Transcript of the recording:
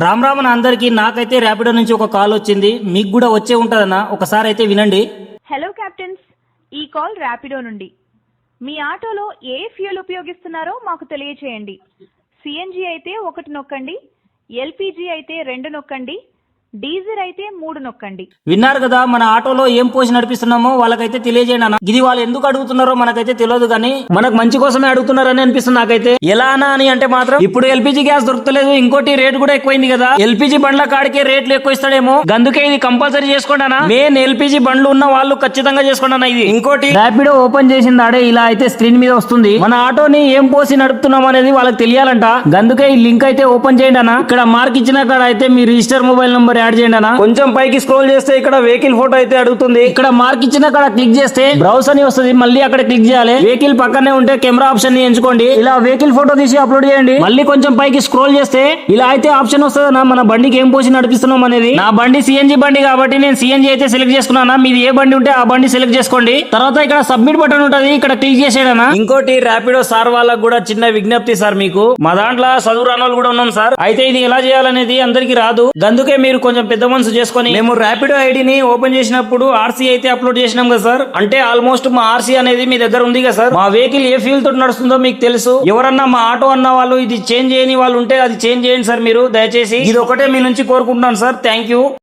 రామ్ రామ్ అన్న అందరికి నాకైతే ర్యాపిడో నుంచి ఒక కాల్ వచ్చింది. మీకు కూడా వచ్చే ఉంటదన్న, ఒకసారి అయితే వినండి. హలో క్యాప్టెన్స్, ఈ కాల్ ర్యాపిడో నుండి. మీ ఆటోలో ఏ ఫ్యూయల్ ఉపయోగిస్తున్నారో మాకు తెలియచేయండి. సిఎన్జి అయితే 1 నొక్కండి, ఎల్పిజి అయితే 2 నొక్కండి, డీజిల్ అయితే 3 నొక్కండి. విన్నారు కదా, మన ఆటోలో ఏం పోసి నడిపిస్తున్నామో వాళ్ళకైతే తెలియజేయండి అన్న. ఇది వాళ్ళు ఎందుకు అడుగుతున్నారో మనకైతే తెలియదు, కానీ మనకు మంచి కోసమే అడుగుతున్నారని అనిపిస్తుంది నాకైతే. ఎలా అన్నా అని అంటే మాత్రం ఇప్పుడు ఎల్పిజి గ్యాస్ దొరుకుతలేదు, ఇంకోటి రేట్ కూడా ఎక్కువైంది కదా. ఎల్పిజి బండ్ల కాడికే రేట్లు ఎక్కువ ఇస్తాడేమో, అందుకే ఇది కంపల్సరీ చేసుకోండి అన్న. మెయిన్ ఎల్పిజి బండ్లు ఉన్న వాళ్ళు ఖచ్చితంగా చేసుకోండి అన్న. ఇది ఇంకోటి, ర్యాపిడో ఓపెన్ చేసింది ఆడే ఇలా అయితే స్క్రీన్ మీద వస్తుంది. మన ఆటోని ఏం పోసి నడుపుతున్నాం అనేది వాళ్ళకి తెలియాలంట, అందుకే ఈ లింక్ అయితే ఓపెన్ చేయండి అన్న. ఇక్కడ మార్క్ ఇచ్చిన కాడ అయితే మీ రిజిస్టర్ మొబైల్ నంబర్ యాడ్ చేయండి అన్న. కొంచెం పైకి స్క్రోల్ చేస్తే ఇక్కడ వెహికల్ ఫోటో అయితే అడుగుతుంది. ఇక్కడ మార్క్ ఇచ్చిన కాడ క్లిక్ చేస్తే బ్రౌజ్ అని వస్తుంది, మళ్ళీ అక్కడ క్లిక్ చేయాలి. వెహికల్ పక్కనే ఉంటే కెమెరా ఆప్షన్ ని ఎంచుకోండి. ఇలా వెహికల్ ఫోటో తీసి అప్లోడ్ చేయండి. మళ్ళీ కొంచెం పైకి స్క్రోల్ చేస్తే ఇలా అయితే ఆప్షన్ వస్తుంది అన్న, మన బండికి ఏం పోసి నడిపిస్తున్నాం అనేది. నా బండి సిఎన్జి బండి కాబట్టి నేను సిఎన్జి అయితే సెలెక్ట్ చేసుకున్నాను. మీది ఏ బండి ఉంటే ఆ బండి సెలెక్ట్ చేసుకోండి. తర్వాత ఇక్కడ సబ్మిట్ బటన్ ఉంటది, ఇక్కడ క్లిక్ చేసేయడనా. ఇంకోటి, ర్యాపిడో సార్ వాళ్ళకు కూడా చిన్న విజ్ఞప్తి సార్, మీకు మా దాంట్లో చదువు రాని వాళ్ళు కూడా ఉన్నాం సార్. అయితే ఇది ఎలా చేయాలనేది అందరికి రాదు, అందుకే మీరు కొంచెం పెద్ద మనసు చేసుకొని, మేము ర్యాపిడో ఐడిని ఓపెన్ చేసినప్పుడు ఆర్సీ అయితే అప్లోడ్ చేసినాం కదా సార్. అంటే ఆల్మోస్ట్ మా ఆర్సీ అనేది మీ దగ్గర ఉంది కదా సార్. మా వెహికల్ ఏ ఫ్యూల్ తోటి నడుస్తుందో మీకు తెలుసు. ఎవరన్నా మా ఆటో అన్న వాళ్ళు ఇది చేంజ్ చేయని వాళ్ళు ఉంటే అది చేంజ్ చేయండి సార్ మీరు దయచేసి. ఇది ఒకటే మీ నుంచి కోరుకుంటున్నాను సార్. Thank you.